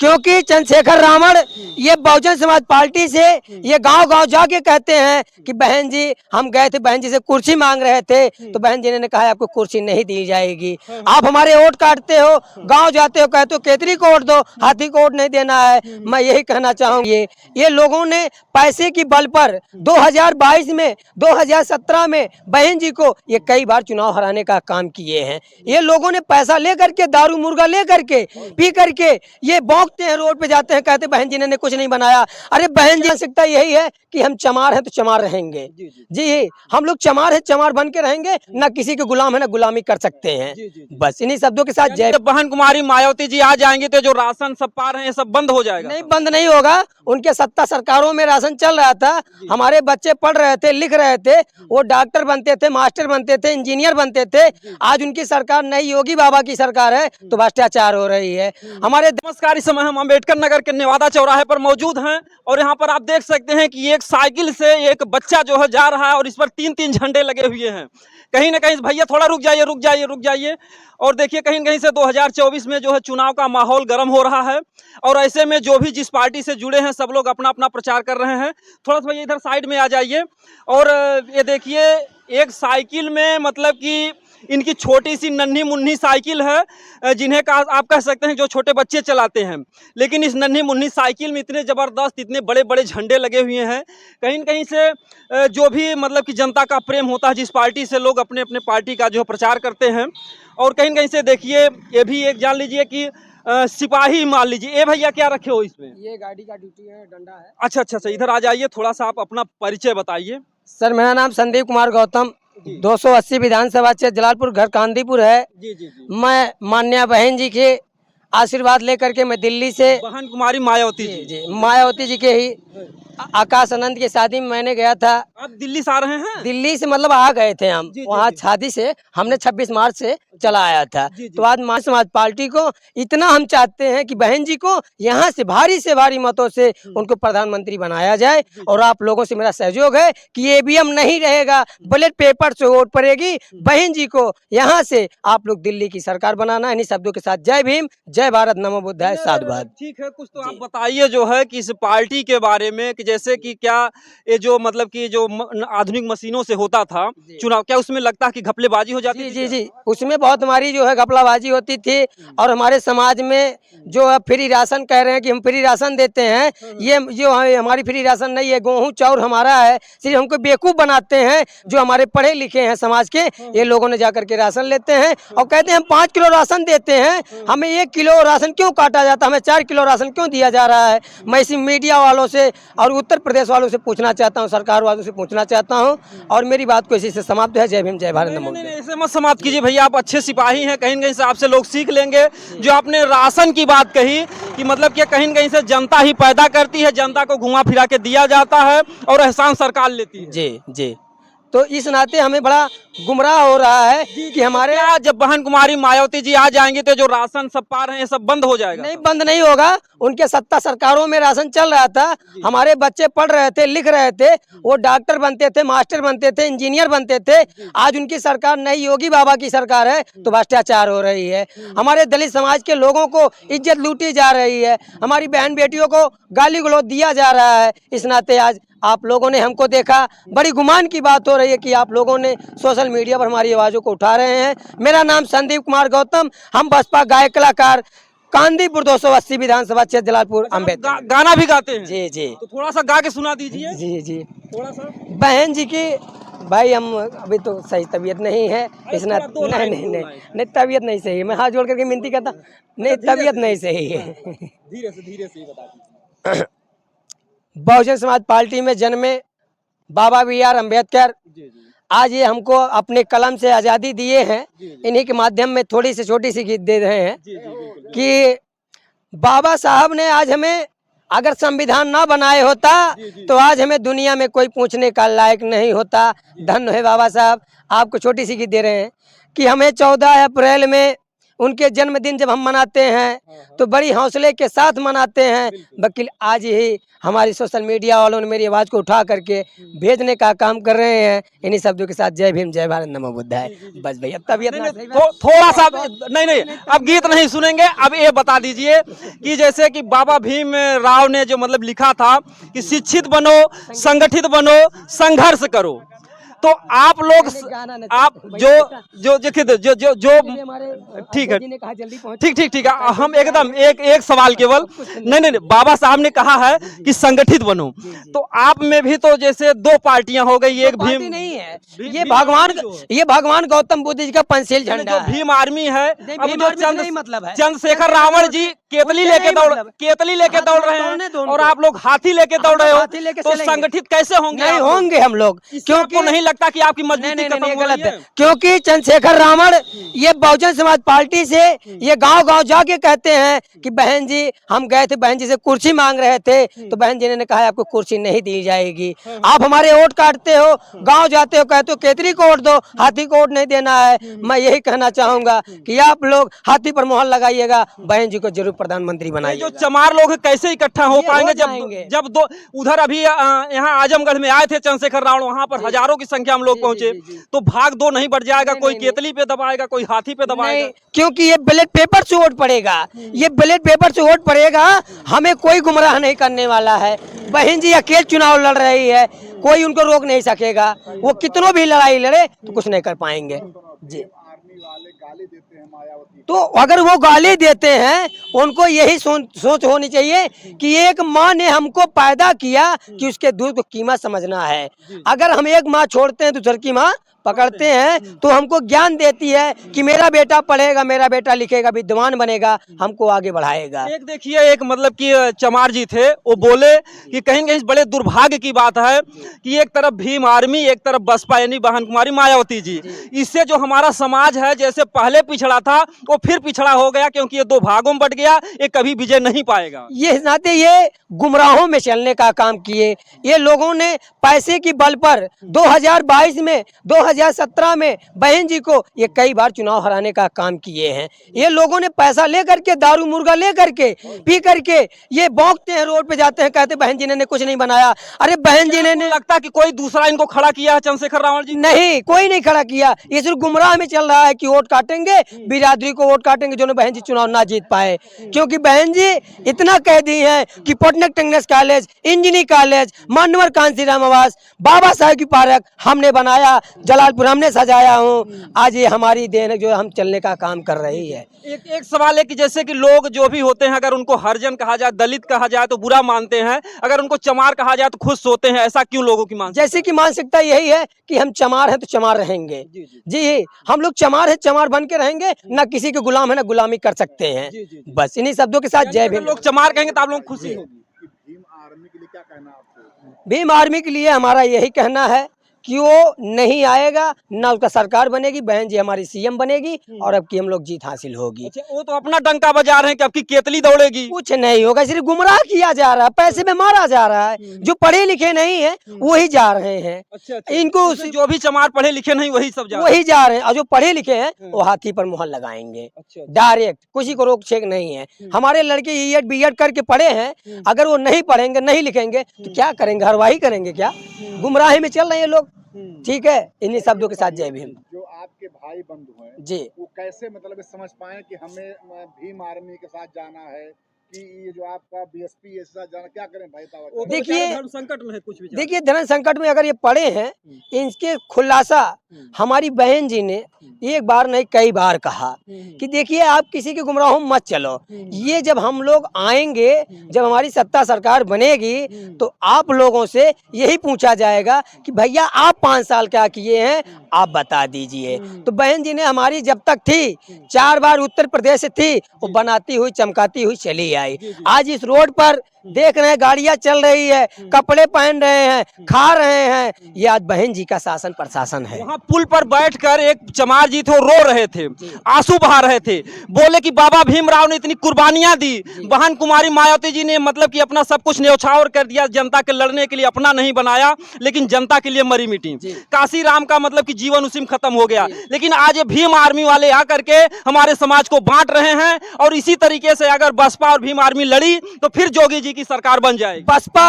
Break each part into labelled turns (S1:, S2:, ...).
S1: क्योंकि चंद्रशेखर रावण ये बहुजन समाज पार्टी से ये गांव-गांव जाके कहते हैं कि बहन जी हम गए थे, बहन जी से कुर्सी मांग रहे थे तो बहन जी ने कहा आपको कुर्सी नहीं दी जाएगी। आप हमारे वोट काटते हो, गांव जाते हो कहते हो केतरी को वोट दो, हाथी को वोट नहीं देना है। मैं यही कहना चाहूंगी ये लोगों ने पैसे की बल पर 2022 में 2017 में बहन जी को ये कई बार चुनाव हराने का काम किए हैं। ये लोगों ने पैसा लेकर के दारू मुर्गा लेकर के पी करके ये बौंकते हैं, रोड पे जाते हैं, कहते बहन जी ने कुछ नहीं बनाया। अरे बहन जी मानसिकता यही है कि हम चमार हैं तो चमार रहेंगे। जी हम लोग चमार है, चमार बन के रहेंगे, ना किसी के गुलाम है ना गुलामी कर सकते हैं। बस इन्हीं शब्दों के साथ जय।
S2: बहन कुमारी मायावती जी आ जाएंगे तो जो राशन सब पा रहे हैं सब बंद हो जाएगा?
S1: नहीं, बंद नहीं होगा। उनके सत्ता सरकारों में राशन चल रहा था, हमारे बच्चे पढ़ रहे थे, लिख रहे थे, वो डॉक्टर बनते थे, मास्टर बनते थे, इंजीनियर बनते थे। आज उनकी सरकार नई योगी बाबा की सरकार है तो भ्रष्टाचार हो रही है। हमारे
S2: नमस्कार, इस समय हम अम्बेडकर नगर के नेवादा चौराहे पर मौजूद हैं और यहाँ पर आप देख सकते हैं कि एक साइकिल से एक बच्चा जो है जा रहा है और इस पर 3-3 झंडे लगे हुए हैं। कहीं ना कहीं भैया थोड़ा रुक जाइए रुक जाइए रुक जाइए। और देखिए कहीं ना कहीं से 2024 में जो है चुनाव का माहौल गर्म हो रहा है और ऐसे में जो भी जिस पार्टी से जुड़े हैं सब लोग अपना अपना प्रचार कर रहे हैं। थोड़ा सा भैया इधर साइड में आ जाइए और ये देखिए एक साइकिल में मतलब कि इनकी छोटी सी नन्ही मुन्नी साइकिल है जिन्हें आप कह सकते हैं जो छोटे बच्चे चलाते हैं। लेकिन इस नन्ही मुन्नी साइकिल में इतने ज़बरदस्त इतने बड़े बड़े झंडे लगे हुए हैं। कहीं न कहीं से जो भी मतलब कि जनता का प्रेम होता है जिस पार्टी से लोग अपने अपने पार्टी का जो है प्रचार करते हैं। और कहीं न कहीं से देखिए ये भी एक जान लीजिए कि सिपाही मान लीजिए। ए भैया क्या रखे हो इसमें?
S1: ये गाड़ी का ड्यूटी है, डंडा है।
S2: अच्छा अच्छा अच्छा, इधर आ जाइए, थोड़ा सा आप अपना परिचय बताइए।
S1: सर मेरा नाम संदीप कुमार गौतम, 280 विधानसभा क्षेत्र जलालपुर, घर कांदीपुर है।
S2: जी जी जी।
S1: मैं मान्या बहन जी के आशीर्वाद लेकर के मैं दिल्ली से
S2: बहन कुमारी मायावती जी।
S1: जी मायावती जी के ही आकाश आनंद की शादी में मैंने गया था।
S2: आप दिल्ली से आ रहे हैं?
S1: दिल्ली से मतलब आ गए थे हम वहाँ शादी से, हमने 26 मार्च से चला आया था। तो आज मां समाज पार्टी को इतना हम चाहते हैं कि बहन जी को यहाँ से भारी मतों से उनको प्रधानमंत्री बनाया जाए। और आप लोगों से मेरा सहयोग है कि ईवीएम नहीं रहेगा, बैलेट पेपर से वोट पड़ेगी। बहन जी को यहाँ से आप लोग दिल्ली की सरकार बनाना। इन्हीं शब्दों के साथ जय भीम, जय भारत, नमो बुद्धाय, साधुवाद।
S2: ठीक है, कुछ तो आप बताइए जो है कि इस पार्टी के बारे में कि जैसे कि क्या ये जो मतलब कि जो आधुनिक मशीनों से होता था चुनाव, क्या उसमें लगता है कि घपलेबाजी हो जाती थी?
S1: जी जी, उसमें बहुत हमारी जो है घपलाबाजी होती थी। और हमारे समाज में जो है फ्री राशन कह रहे हैं कि हम फ्री राशन देते हैं, ये जो है हमारी फ्री राशन नहीं है, गेहूं चाउर हमारा है। सिर्फ हमको बेवकूफ़ बनाते हैं जो हमारे पढ़े लिखे हैं समाज के, ये लोगों ने जाकर के राशन लेते हैं और कहते हैं हम 5 किलो राशन देते हैं, हमें 1 किलो राशन क्यों काटा जाता है, हमें 4 किलो राशन क्यों दिया जा रहा है। मैं इसी मीडिया वालों से और उत्तर प्रदेश वालों से पूछना चाहता हूँ, सरकार वालों से पूछना चाहता हूँ और मेरी बात को इसी से समाप्त है। जय भीम, जय भारत, नमो बुद्धाय।
S2: ऐसे मत समाप्त कीजिए भैया, आप अच्छे सिपाही हैं, कहीं न कहीं से आपसे लोग सीख लेंगे। जो आपने राशन की बात कही कि मतलब कि कहीं न कहीं से जनता ही पैदा करती है, जनता को घुमा फिरा के दिया जाता है और एहसान सरकार लेती है।
S1: जी जी, तो इस नाते हमें बड़ा गुमराह हो रहा है कि हमारे
S2: यहाँ जब बहन कुमारी मायावती जी आ जाएंगे तो जो राशन सब पा रहे हैं सब बंद हो जाएगा?
S1: नहीं, बंद नहीं होगा। उनके सत्ता सरकारों में राशन चल रहा था, हमारे बच्चे पढ़ रहे थे, लिख रहे थे, वो डॉक्टर बनते थे, मास्टर बनते थे, इंजीनियर बनते थे। आज उनकी सरकार नई योगी बाबा की सरकार है तो भ्रष्टाचार हो रही है। हमारे दलित समाज के लोगों को इज्जत लूटी जा रही है, हमारी बहन बेटियों को गाली गलौज दिया जा रहा है। इस नाते आज आप लोगों ने हमको देखा, बड़ी गुमान की बात हो रही है कि आप लोगों ने सोशल मीडिया पर हमारी आवाज़ों को उठा रहे हैं। मेरा नाम संदीप कुमार गौतम, हम बसपा गायक कलाकार, कांदीपुर 280 विधानसभा क्षेत्र जलालपुर, अम्बेडकर।
S2: गाना भी गाते हैं?
S1: जी जी,
S2: तो थोड़ा सा गा के सुना दीजिए।
S1: जी जी,
S2: थोड़ा सा
S1: बहन जी की भाई हम अभी तो सही तबीयत नहीं है, इस नाते नहीं तबीयत नहीं सही है। मैं हाथ जोड़ करके विनती करता, नहीं तबीयत नहीं सही है।
S2: धीरे से बता दीजिए।
S1: बहुजन समाज पार्टी में जन्मे बाबा BR अम्बेडकर आज ये हमको अपने कलम से आज़ादी दिए हैं। इन्हीं के माध्यम में थोड़ी सी छोटी सी गीत दे रहे हैं कि बाबा साहब ने आज हमें अगर संविधान ना बनाए होता तो आज हमें दुनिया में कोई पूछने का लायक नहीं होता। धन्य है बाबा साहब। आपको छोटी सी गीत दे रहे हैं कि हमें 14 अप्रैल में उनके जन्मदिन जब हम मनाते हैं तो बड़ी हौसले के साथ मनाते हैं। वकील आज ही हमारी सोशल मीडिया वालों ने मेरी आवाज़ को उठा करके भेजने का काम कर रहे हैं। इन्हीं शब्दों के साथ जय भीम, जय भारत, नमो बुद्धाय। बस भैया तबीयत
S2: थोड़ा सा नहीं अब गीत नहीं सुनेंगे। अब ये बता दीजिए कि जैसे कि बाबा भीम राव ने जो मतलब लिखा था कि शिक्षित बनो, संगठित बनो, संघर्ष करो, तो आप लोग आप जो देखिए जो ठीक है, ठीक है, हम एकदम एक सवाल केवल नहीं, बाबा साहब ने कहा है कि संगठित बनो, तो आप में भी तो जैसे दो पार्टियां हो गई, एक भीम
S1: नहीं है, ये भगवान गौतम बुद्ध जी का पंचशील झंडा
S2: जो भीम आर्मी है। अब जो चंद्रशेखर
S1: मतलब
S2: रावण जी केतली लेके दौड़ रहे हैं और आप लोग हाथी लेके दौड़ रहे हो, तो संगठित कैसे होंगे?
S1: नहीं होंगे हम लोग,
S2: क्योंकि नहीं लगता कि आपकी मजबूती खत्म हो रही है?
S1: क्योंकि चंद्रशेखर रावण ये बहुजन समाज पार्टी से ये गांव-गांव जाके कहते हैं कि बहन जी हम गए थे, बहन जी से कुर्सी मांग रहे थे, तो बहन जी ने कहा आपको कुर्सी नहीं दी जाएगी। आप हमारे वोट काटते हो, गांव जाते हो, कहते हो केतरी को वोट दो, हाथी को वोट नहीं देना है। मैं यही कहना चाहूंगा कि आप लोग हाथी पर मोहर लगाइएगा, बहन जी को जरूर प्रधानमंत्री बनाइए।
S2: जो चमार लोग कैसे इकट्ठा हो पाएंगे जब दो उधर अभी यहाँ आजमगढ़ में आए थे चंद्रशेखर रावण, वहाँ पर हजारों की संख्या में लोग पहुंचे, तो भाग दो नहीं बढ़ जाएगा? कोई केतली पे दबाएगा, कोई हाथी पे दबाएगा?
S1: क्योंकि ये बैलेट पेपर से वोट पड़ेगा, ये बैलेट पेपर से वोट पड़ेगा, हमें कोई गुमराह नहीं करने वाला है। बहन जी अकेले चुनाव लड़ रही है, कोई उनको रोक नहीं सकेगा। वो कितनों भी लड़ाई लड़े तो कुछ नहीं कर पाएंगे जी। तो अगर वो गाली देते हैं, उनको यही सोच होनी चाहिए कि एक माँ ने हमको पैदा किया कि उसके दूध को कीमत समझना है। अगर हम एक माँ छोड़ते हैं दूसरी की माँ पकड़ते हैं तो हमको ज्ञान देती है कि मेरा बेटा पढ़ेगा, मेरा बेटा लिखेगा, विद्वान बनेगा, हमको आगे बढ़ाएगा।
S2: एक देखिए, एक मतलब कि चमार जी थे, वो बोले कि कहीं न कहीं बड़े दुर्भाग्य की बात है कि एक तरफ भीम आर्मी, एक तरफ बसपा यानी बहन कुमारी मायावती जी, इससे जो हमारा समाज है जैसे पहले पिछड़ा था वो फिर पिछड़ा हो गया, क्योंकि ये दो भागों में बट गया, ये कभी विजय नहीं पाएगा।
S1: ये नाते ये गुमराहों में चलने का काम किए। ये लोगों ने पैसे की बल पर 2022 में 2017 में बहन जी को ये कई बार चुनाव हराने का काम किए हैं। ये लोगों ने पैसा लेकर के, दारू मुर्गा लेकर के, पी करके ये भौंकते हैं, रोड पे जाते हैं, कहते बहन जी ने कुछ नहीं बनाया। अरे बहन जी ने
S2: लगता कि कोई दूसरा इनको खड़ा किया है चंद्रशेखर रावण जी?
S1: नहीं, कोई नहीं खड़ा किया। ये सिर्फ गुमराह में चल रहा है कि वोट काटेंगे, बिरादरी को वोट काटेंगे, जो बहन जी चुनाव ना जीत पाए। क्योंकि बहन जी इतना कह दी है कि पॉलिटेक्निक कॉलेज, इंजीनियरिंग कॉलेज, मानवर कांसीराम आवास, बाबा साहेब की पार्क हमने बनाया, जलालपुर हमने सजाया हूँ। आज ये हमारी देन है जो हम चलने का काम कर रही है।
S2: एक सवाल है कि जैसे कि लोग जो भी होते हैं, अगर उनको हरिजन कहा जाए, दलित कहा जाए तो बुरा मानते हैं, अगर उनको चमार कहा जाए तो खुश होते हैं, ऐसा क्यों लोगों की मानसिकता?
S1: जैसे कि मानसिकता यही है कि हम चमार हैं तो चमार रहेंगे। जी हम लोग चमार है, चमार बन के रहेंगे, ना किसी के गुलाम है ना गुलामी कर सकते हैं। बस इन्हीं शब्दों के साथ जय भीम।
S2: लोग चमार कहेंगे तो आप लोग खुशी होगी।
S3: भीम आर्मी के लिए क्या कहना है आपको?
S1: भीम आर्मी के लिए हमारा यही कहना है कि वो नहीं आएगा, ना उसका सरकार बनेगी, बहन जी हमारी सीएम बनेगी और अब की हम लोग जीत हासिल होगी।
S2: अच्छा, वो तो अपना डंका बजा रहे हैं कि अब की केतली दौड़ेगी।
S1: कुछ नहीं होगा, सिर्फ गुमराह किया जा रहा है, पैसे में मारा जा रहा है। जो पढ़े लिखे नहीं है वही जा रहे हैं।
S2: अच्छा,
S1: इनको
S2: जो भी चमार पढ़े लिखे नहीं वही सब
S1: वही जा रहे हैं, और जो पढ़े लिखे हैं वो हाथी पर मुहर लगाएंगे डायरेक्ट, किसी को रोक छेक नहीं है। हमारे लड़के EED BEd करके पढ़े हैं, अगर वो नहीं पढ़ेंगे, नहीं लिखेंगे तो क्या करेंगे? हरवाही करेंगे क्या? गुमराही में चल रहे हैं लोग। ठीक है, इन्हीं शब्दों के साथ जय भीम।
S3: जो आपके भाई बंधु हैं
S1: जी,
S3: वो कैसे मतलब समझ पाए कि हमें भीम आर्मी के साथ जाना है, कि ये जो आपका BSP के साथ जाना, क्या करें भाई?
S1: देखिए
S2: धर्म संकट में है कुछ भी।
S1: देखिए धर्म संकट में अगर ये पड़े हैं, इनके खुलासा हमारी बहन जी ने एक बार नहीं कई बार कहा कि देखिए आप किसी के गुमराहों में मत चलो। ये जब हम लोग आएंगे, जब हमारी सत्ता सरकार बनेगी, तो आप लोगों से यही पूछा जाएगा कि भैया आप 5 साल क्या किए हैं, आप बता दीजिए। तो बहन जी ने हमारी जब तक थी, 4 बार उत्तर प्रदेश से थी, वो बनाती हुई चमकाती हुई चली जाएगी। आज इस रोड पर देख रहे हैं गाड़ियां चल रही है, कपड़े पहन रहे हैं, खा रहे हैं, ये आज बहन जी का शासन प्रशासन है।
S2: वहाँ पुल पर बैठकर एक चमार जी थे, रो रहे थे, आंसू बहा रहे थे, बोले कि बाबा भीमराव ने इतनी कुर्बानियां दी, बहन कुमारी मायावती जी ने मतलब कि अपना सब कुछ न्यौछावर कर दिया, जनता के लड़ने के लिए अपना नहीं बनाया, लेकिन जनता के लिए मरी मिटी। काशी राम का मतलब कि जीवन उसी में खत्म हो गया। लेकिन आज ये भीम आर्मी वाले आकर के हमारे समाज को बांट रहे हैं, और इसी तरीके से अगर बसपा और भीम आर्मी लड़ी तो फिर जोगी जी की सरकार बन जाएगी।
S1: बसपा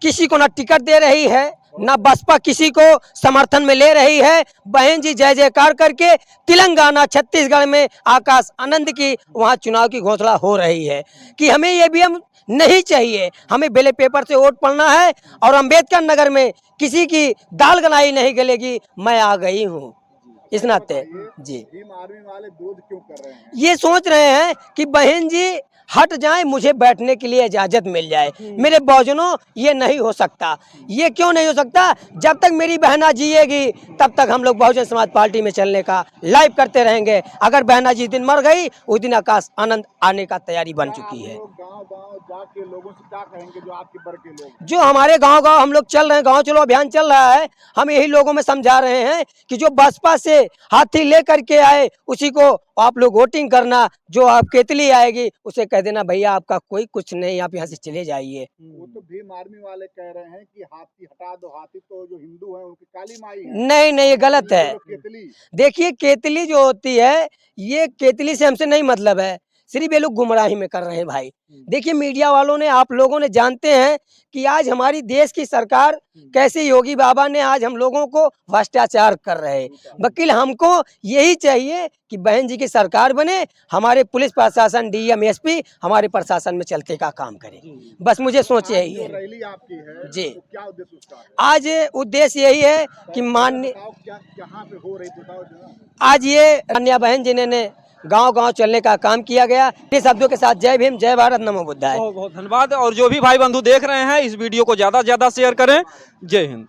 S1: किसी को ना टिकट दे रही है, ना बसपा किसी को समर्थन में ले रही है। बहन जी जय जयकार करके तेलंगाना छत्तीसगढ़ में आकाश आनंद की वहां चुनाव की घोषणा हो रही है कि हमें ईवीएम नहीं चाहिए, हमें बैलेट पेपर से वोट पड़ना है, और अंबेडकर नगर में किसी की दाल गनाई नहीं गलेगी, मैं आ गई हूँ इस नाते। जी,
S3: भीम आर्मी वाले विरोध क्यों कर रहे हैं?
S1: ये सोच रहे हैं कि बहन जी हट जाएं, मुझे बैठने के लिए इजाजत मिल जाए। मेरे बौजनों, ये नहीं हो सकता। ये क्यों नहीं हो सकता? जब तक मेरी बहना जिएगी तब तक हम लोग बहुजन समाज पार्टी में चलने का लाइव करते रहेंगे। अगर बहना जिस दिन मर गई उस दिन आकाश आनंद आने का तैयारी बन चुकी है।
S3: गांव-गांव जाके लोगों से क्या कहेंगे, जो आपके वर्ग के लोग?
S1: जो हमारे गांव-गांव हम लोग चल रहे हैं, गांव चलो अभियान चल रहा है, हम यही लोगों में समझा रहे हैं कि जो बसपा से हाथी लेकर के आए उसी को आप लोग वोटिंग करना, जो आप केतली आएगी उसे कह देना भैया आपका कोई कुछ नहीं, आप यहाँ से चले जाइए।
S3: वो तो भीम आर्मी वाले कह रहे हैं कि हाथी हटा दो, हाथी तो जो हिंदू हैं उनकी काली माई है।
S1: नहीं नहीं, ये गलत है।
S3: केतली
S1: देखिए केतली जो होती है, ये केतली से हमसे नहीं मतलब है, सिर्फ ये लोग गुमराही में कर रहे हैं भाई। देखिए मीडिया वालों ने, आप लोगों ने जानते हैं कि आज हमारी देश की सरकार कैसे योगी बाबा ने आज हम लोगों को भ्रष्टाचार कर रहे हैं। वकील हमको यही चाहिए कि बहन जी की सरकार बने, हमारे पुलिस प्रशासन डीएम एसपी हमारे प्रशासन में चलते का काम करे, बस मुझे सोच यही
S3: जो
S1: है
S3: रैली आपकी है
S1: जी।
S3: तो क्या उद्देश्य उसका है?
S1: आज उद्देश्य यही है कि माननीय
S3: बताओ क्या कहाँ पे हो रही, बताओ जरा।
S1: आज ये कन्या बहन जी ने गांव-गांव चलने का काम किया गया। इन शब्दों के साथ जय भीम, जय भारत, नमो बुद्धाय।
S2: बहुत बहुत धन्यवाद। और जो भी भाई बंधु देख रहे हैं इस वीडियो को ज़्यादा से ज़्यादा शेयर करें। जय हिंद।